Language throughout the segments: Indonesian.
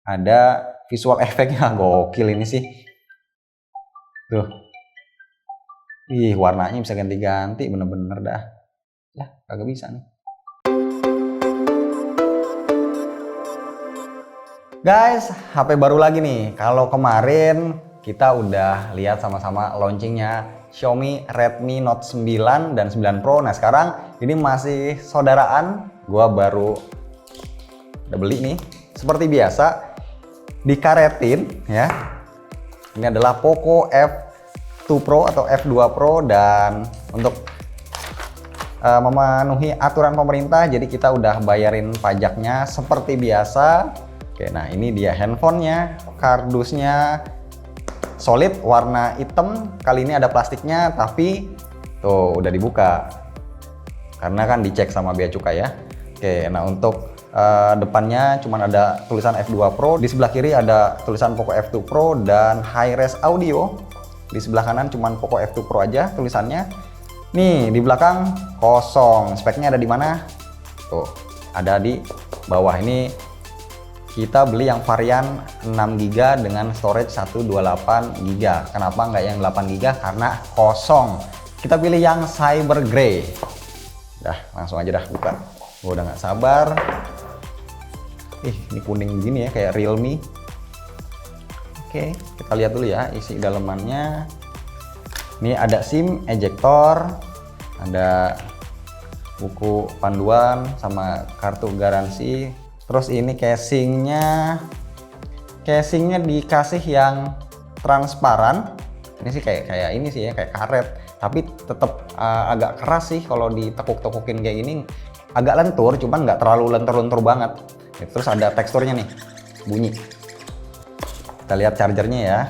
ada visual efeknya. Gokil ini sih. Tuh. Ih, warnanya bisa ganti-ganti bener-bener dah. Ya, kagak bisa nih. Guys, HP baru lagi nih. Kalau kemarin kita udah lihat sama-sama launchingnya Xiaomi Redmi Note 9 dan 9 Pro. Nah sekarang ini masih saudaraan. Gua baru udah beli nih. Seperti biasa dikaretin ya. Ini adalah Poco F2 Pro atau F2 Pro, dan untuk memenuhi aturan pemerintah jadi kita udah bayarin pajaknya seperti biasa. Oke, nah ini dia handphonenya, kardusnya solid warna hitam. Kali ini ada plastiknya, tapi tuh udah dibuka karena kan dicek sama bea cukai ya. Oke, nah untuk depannya cuman ada tulisan F2 Pro, di sebelah kiri ada tulisan Poco F2 Pro dan high res audio. Di sebelah kanan cuman Poco F2 Pro aja tulisannya. Nih di belakang kosong. Speknya ada di mana? Tuh, ada di bawah. Ini kita beli yang varian 6GB dengan storage 128GB. Kenapa nggak yang 8GB? Karena kosong. Kita pilih yang Cyber Grey. Dah, langsung aja dah buka. Gue udah nggak sabar. Ih, ini kuning gini ya, kayak Realme. Oke, kita lihat dulu ya isi dalemannya. Ini ada SIM ejector, ada buku panduan sama kartu garansi. Terus ini casingnya dikasih yang transparan. Ini sih kayak ini sih ya, kayak karet. Tapi tetap agak keras sih kalau ditekuk-tekukin kayak gini. Agak lentur, cuman nggak terlalu lentur-lentur banget. Terus ada teksturnya nih, bunyi. Kita lihat chargernya ya.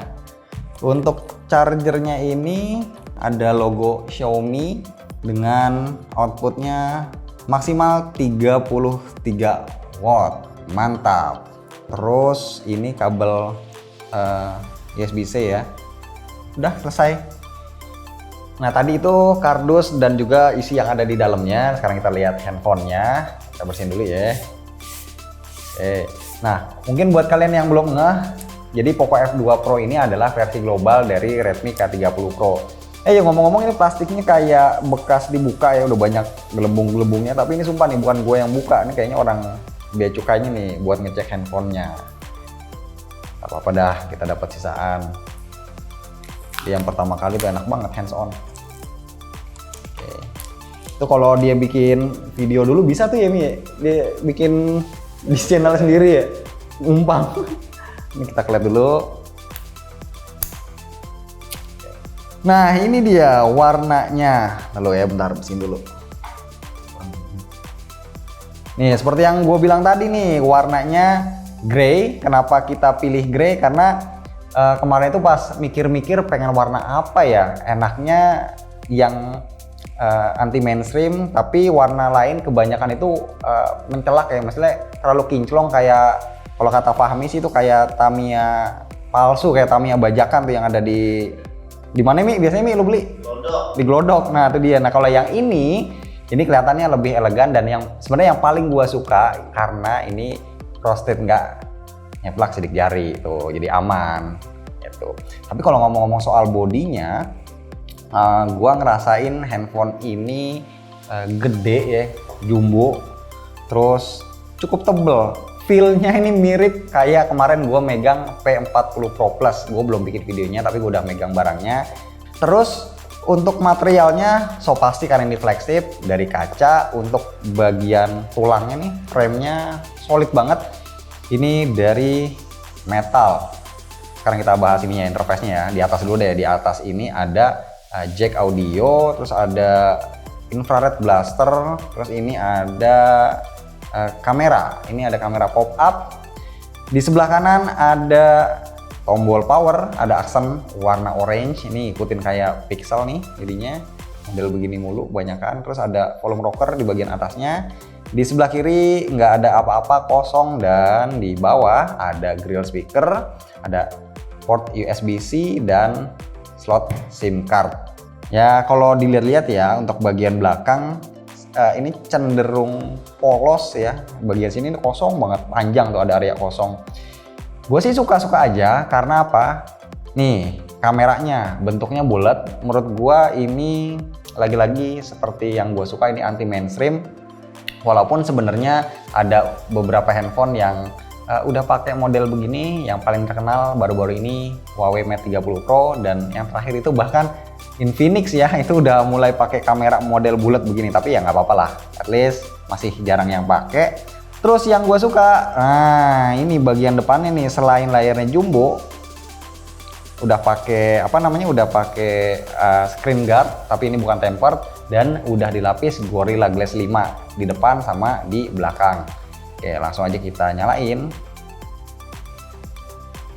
Untuk chargernya ini ada logo Xiaomi dengan outputnya maksimal 33 watt, mantap. Terus ini kabel USB-C ya. Udah selesai. Nah tadi itu kardus dan juga isi yang ada di dalamnya. Sekarang kita lihat handphonenya. Kita bersihin dulu ya. Oke. Nah mungkin buat kalian yang belum ngeh, jadi Poco F2 Pro ini adalah versi global dari Redmi K30 Pro. Ya ngomong-ngomong ini plastiknya kayak bekas dibuka ya, udah banyak gelembung-gelembungnya. Tapi ini sumpah nih bukan gue yang buka, ini kayaknya orang bea cukainya nih buat ngecek handphonenya. Gak apa-apa dah, kita dapat sisaan. Yang pertama kali tuh enak banget hands on. Oke. Itu kalau dia bikin video dulu bisa tuh ya Mi ya? Dia bikin di channel sendiri ya, umpang. Ini kita lihat dulu. Nah ini dia warnanya. Lalu ya bentar, bersihin dulu. Nih seperti yang gue bilang tadi nih, warnanya grey. Kenapa kita pilih grey? Karena kemarin itu pas mikir-mikir pengen warna apa ya enaknya yang anti mainstream tapi warna lain kebanyakan itu mencelak ya, maksudnya terlalu kinclong. Kayak kalau kata Fahmi sih itu kayak Tamiya palsu, kayak Tamiya bajakan tuh yang ada di mana Mi? Biasanya Mi lu beli? Glodok. Di Glodok. Nah itu dia. Nah kalau yang ini kelihatannya lebih elegan, dan yang sebenarnya yang paling gua suka karena ini frosted, nggak nyeplak sidik jari tuh, jadi aman gitu. Tapi kalau ngomong-ngomong soal bodinya, gua ngerasain handphone ini gede ya, jumbo, terus cukup tebel. Feel-nya ini mirip kayak kemarin gua megang P40 Pro Plus. Gua belum bikin videonya tapi gua udah megang barangnya. Terus untuk materialnya so pasti karena ini flagship dari kaca. Untuk bagian tulangnya nih, frame-nya solid banget. Ini dari metal. Sekarang kita bahas ininya, interface-nya ya. Di atas dulu deh. Di atas ini ada jack audio, terus ada infrared blaster, terus ini ada kamera. Ini ada kamera pop up. Di sebelah kanan ada tombol power, ada aksen warna orange. Ini ikutin kayak Pixel nih jadinya, model begini mulu kebanyakan. Terus ada volume rocker di bagian atasnya. Di sebelah kiri nggak ada apa-apa, kosong. Dan di bawah ada grill speaker, ada port USB-C dan slot SIM card. Ya kalau dilihat-lihat ya, untuk bagian belakang ini cenderung polos ya. Bagian sini ini kosong banget, panjang tuh, ada area kosong. Gue sih suka-suka aja karena apa? Nih, kameranya bentuknya bulat. Menurut gue ini lagi-lagi seperti yang gue suka, ini anti mainstream. Walaupun sebenarnya ada beberapa handphone yang udah pakai model begini. Yang paling terkenal baru-baru ini Huawei Mate 30 Pro, dan yang terakhir itu bahkan Infinix ya, itu udah mulai pakai kamera model bulat begini. Tapi ya nggak apa-apa lah, at least masih jarang yang pakai. Terus yang gue suka, nah ini bagian depannya nih, selain layarnya jumbo, udah pakai apa namanya, udah pakai screen guard, tapi ini bukan tempered, dan udah dilapis Gorilla Glass 5 di depan sama di belakang. Oke, langsung aja kita nyalain.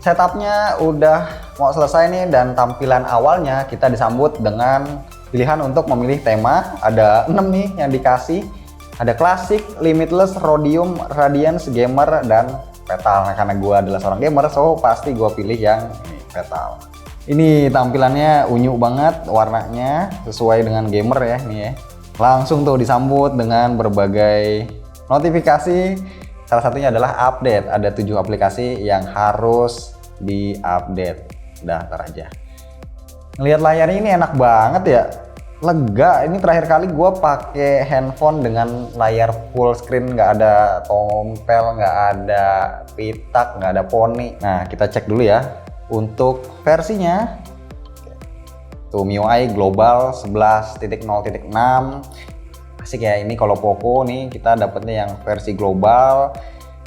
Setupnya udah mau selesai nih, dan tampilan awalnya kita disambut dengan pilihan untuk memilih tema. Ada 6 nih yang dikasih. Ada klasik, limitless, rhodium, radiance, gamer, dan petal. Nah, karena gue adalah seorang gamer, so pasti gue pilih yang ini, petal. Ini tampilannya unyu banget, warnanya sesuai dengan gamer ya, nih ya. Langsung tuh disambut dengan berbagai notifikasi. Salah satunya adalah update. Ada 7 aplikasi yang harus di-update. Udah, ntar aja. Ngelihat layarnya ini enak banget ya. Lega. Ini terakhir kali gue pakai handphone dengan layar full screen, nggak ada tompel, nggak ada pitak, nggak ada poni. Nah, kita cek dulu ya untuk versinya. Tuh, MIUI Global 11.0.6. Asik ya, ini kalau Poco nih kita dapetnya yang versi global.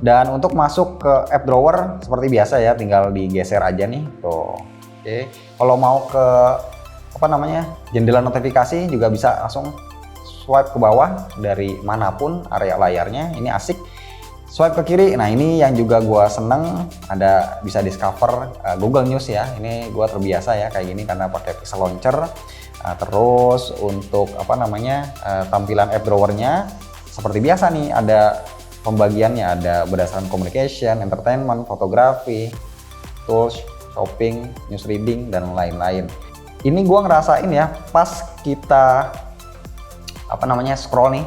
Dan untuk masuk ke app drawer seperti biasa ya, tinggal digeser aja nih. Tuh. Oke. Kalau mau ke apa namanya, jendela notifikasi juga bisa langsung swipe ke bawah dari manapun area layarnya. Ini asik. Swipe ke kiri. Nah, ini yang juga gua seneng, ada bisa discover Google News ya. Ini gua terbiasa ya kayak gini karena pakai Pixel Launcher. Terus untuk apa namanya, tampilan app drawernya seperti biasa nih, ada pembagiannya, ada berdasarkan communication, entertainment, fotografi, tools, shopping, news reading, dan lain-lain. Ini gua ngerasain ya pas kita apa namanya scroll nih,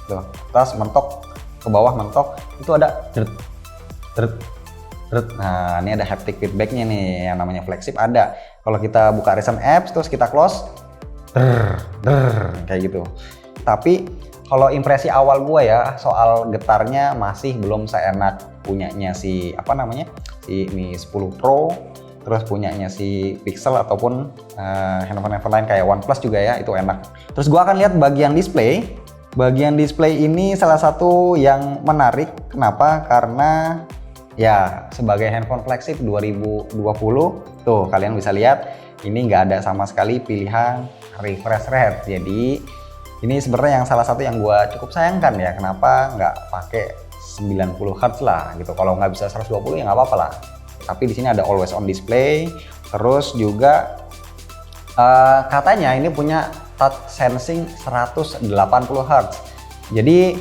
tuh, tas mentok ke bawah, mentok itu ada dret, dret, dret. Nah, ini ada haptic feedbacknya nih, yang namanya flagship ada. Kalau kita buka recent apps terus kita close, kayak gitu. Tapi kalau impresi awal gua ya soal getarnya masih belum seenak punyanya si apa namanya, si Mi 10 Pro. Terus punyanya si Pixel ataupun handphone lain kayak OnePlus juga ya, itu enak. Terus gua akan lihat bagian display. Bagian display ini salah satu yang menarik. Kenapa? Karena ya sebagai handphone flagship 2020, tuh kalian bisa lihat ini nggak ada sama sekali pilihan refresh rate. Jadi ini sebenarnya yang salah satu yang gua cukup sayangkan ya, kenapa nggak pakai 90 Hz lah gitu. Kalau nggak bisa 120 ya nggak apa-apa lah. Tapi di sini ada always on display. Terus juga katanya ini punya touch sensing 180 Hz. Jadi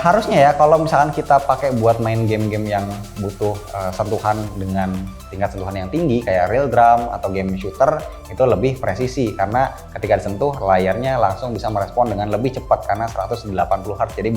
harusnya ya kalau misalkan kita pakai buat main game-game yang butuh sentuhan dengan tingkat sentuhan yang tinggi kayak real drum atau game shooter, itu lebih presisi karena ketika disentuh layarnya langsung bisa merespon dengan lebih cepat karena 180 Hz. Jadi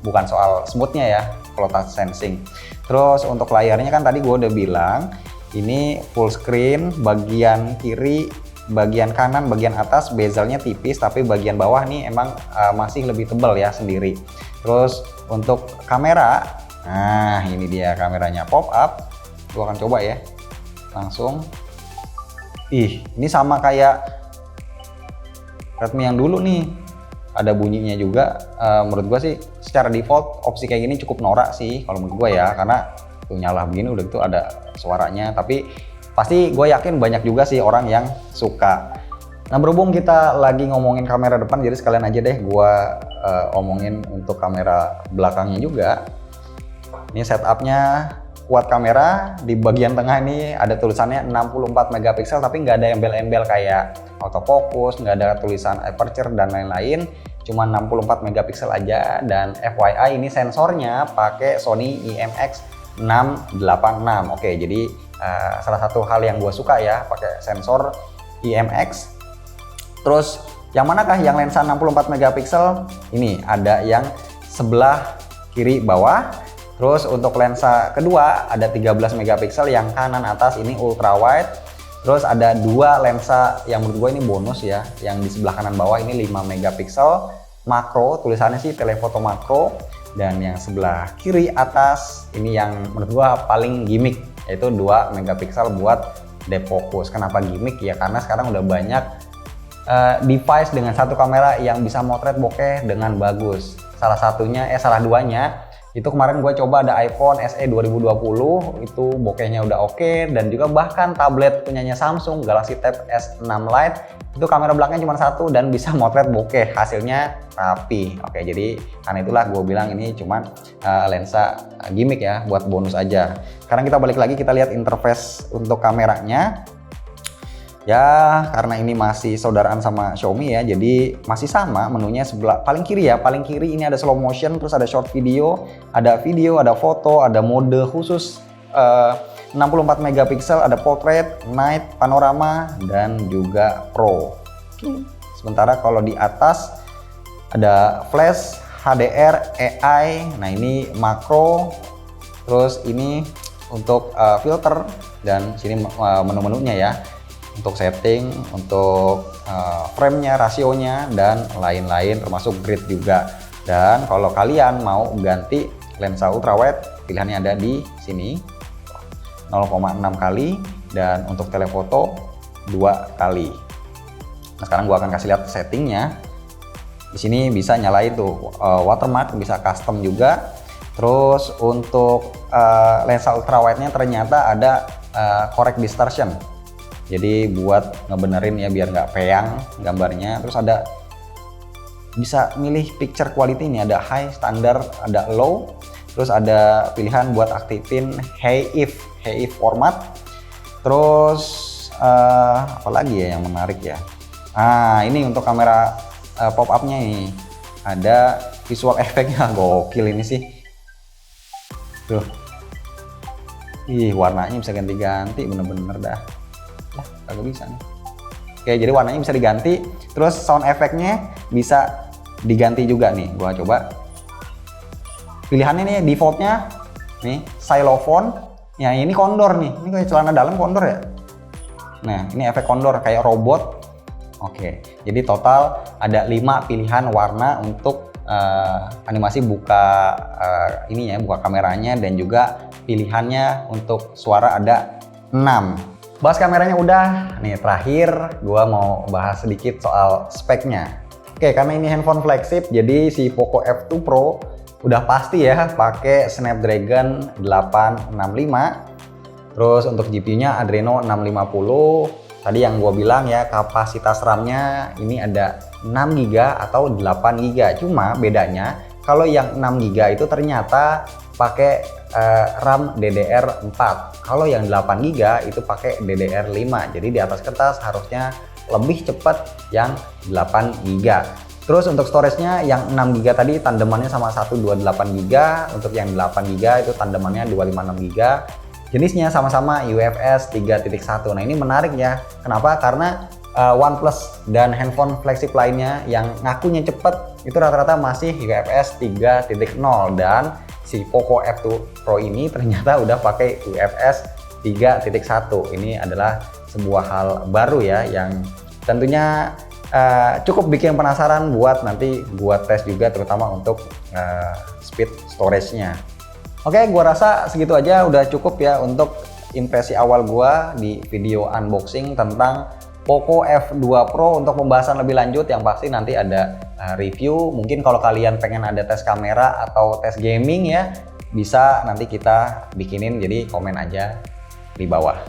bukan soal smoothnya ya kalau touch sensing. Terus untuk layarnya kan tadi gue udah bilang ini full screen, bagian kiri, bagian kanan, bagian atas bezelnya tipis, tapi bagian bawah nih emang masih lebih tebal ya sendiri. Terus untuk kamera, nah ini dia kameranya pop up. Gue akan coba ya langsung. Ini sama kayak Redmi yang dulu nih, ada bunyinya juga. Menurut gue sih secara default opsi kayak gini cukup norak sih kalau menurut gue ya, karena tuh nyala begini udah gitu ada suaranya. Tapi pasti gue yakin banyak juga sih orang yang suka. Nah, berhubung kita lagi ngomongin kamera depan, jadi sekalian aja deh gue omongin untuk kamera belakangnya juga. Ini setupnya kuat kamera. Di bagian tengah ini ada tulisannya 64 megapiksel, tapi nggak ada embel-embel kayak autofocus, nggak ada tulisan aperture dan lain-lain. Cuma 64 megapiksel aja. Dan FYI ini sensornya pakai Sony IMX686. Oke, jadi salah satu hal yang gue suka ya pakai sensor IMX. Terus yang manakah yang lensa 64 megapiksel? Ini ada yang sebelah kiri bawah Terus untuk lensa kedua ada 13 megapiksel yang kanan atas ini ultra wide. Terus ada dua lensa yang menurut gue ini bonus ya, yang di sebelah kanan bawah ini 5 megapiksel makro, tulisannya sih telefoto makro, dan yang sebelah kiri atas ini yang menurut gue paling gimmick, yaitu 2 megapiksel buat depth focus. Kenapa gimmick ya? Karena sekarang udah banyak device dengan satu kamera yang bisa motret bokeh dengan bagus. Salah duanya itu kemarin gue coba ada iPhone SE 2020, itu bokehnya udah oke, dan juga bahkan tablet punyanya Samsung Galaxy Tab S6 Lite itu kamera belakangnya cuma satu dan bisa motret bokeh, hasilnya rapi. Oke, jadi karena itulah gue bilang ini cuma lensa gimmick ya, buat bonus aja. Sekarang kita balik lagi, kita lihat interface untuk kameranya. Ya, karena ini masih saudaraan sama Xiaomi ya, jadi masih sama menunya sebelah paling kiri ya. Paling kiri ini ada slow motion, terus ada short video, ada foto, ada mode khusus 64 megapiksel, ada portrait, night, panorama, dan juga pro. Sementara kalau di atas ada flash, HDR, AI, nah ini makro, terus ini untuk filter, dan sini menu-menunya ya. Untuk setting, untuk frame-nya, rasionya, dan lain-lain, termasuk grid juga. Dan kalau kalian mau ganti lensa ultrawide, pilihannya ada di sini 0,6 kali, dan untuk telefoto 2 kali. Nah, sekarang gua akan kasih lihat settingnya. Di sini bisa nyalain tuh watermark, bisa custom juga. Terus untuk lensa ultrawide-nya ternyata ada correct distortion. Jadi buat ngebenerin ya biar nggak peyang gambarnya. Terus ada bisa milih picture quality, ini ada high, standar, ada low. Terus ada pilihan buat aktifin hey if format. Terus apa lagi ya yang menarik ya? Ini untuk kamera pop up-nya ini ada visual efeknya, gokil ini sih. Tuh, warnanya bisa ganti-ganti, bener-bener dah. Kagak bisa nih. Oke, jadi warnanya bisa diganti, terus sound efeknya bisa diganti juga nih. Gua coba. Pilihannya nih defaultnya nih xylophone. Ya ini kondor nih. Ini kayak celana dalam kondor ya. Nah, ini efek kondor kayak robot. Oke, jadi total ada 5 pilihan warna untuk animasi buka buka kameranya, dan juga pilihannya untuk suara ada 6. Bahas kameranya udah, nih terakhir gua mau bahas sedikit soal speknya. Oke, karena ini handphone flagship, jadi si Poco F2 Pro udah pasti ya pakai Snapdragon 865. Terus untuk GPU-nya Adreno 650. Tadi yang gua bilang ya, kapasitas RAM-nya ini ada 6 GB atau 8 GB. Cuma bedanya kalau yang 6 GB itu ternyata pakai RAM DDR4. Kalau yang 8 GB itu pakai DDR5. Jadi di atas kertas harusnya lebih cepat yang 8 GB. Terus untuk storage-nya yang 6 GB tadi tandemannya sama 128 GB. Untuk yang 8 GB itu tandemannya 256 GB. Jenisnya sama-sama UFS 3.1. Nah, ini menarik ya. Kenapa? Karena OnePlus dan handphone flagship lainnya yang ngakunya cepet itu rata-rata masih UFS 3.0, dan si Poco F2 Pro ini ternyata udah pakai UFS 3.1. Ini adalah sebuah hal baru ya, yang tentunya cukup bikin penasaran buat nanti buat tes juga, terutama untuk speed storage-nya. Oke, gua rasa segitu aja udah cukup ya untuk impresi awal gua di video unboxing tentang Poco F2 Pro. Untuk pembahasan lebih lanjut yang pasti nanti ada review. Mungkin kalau kalian pengen ada tes kamera atau tes gaming ya, bisa nanti kita bikinin, jadi komen aja di bawah.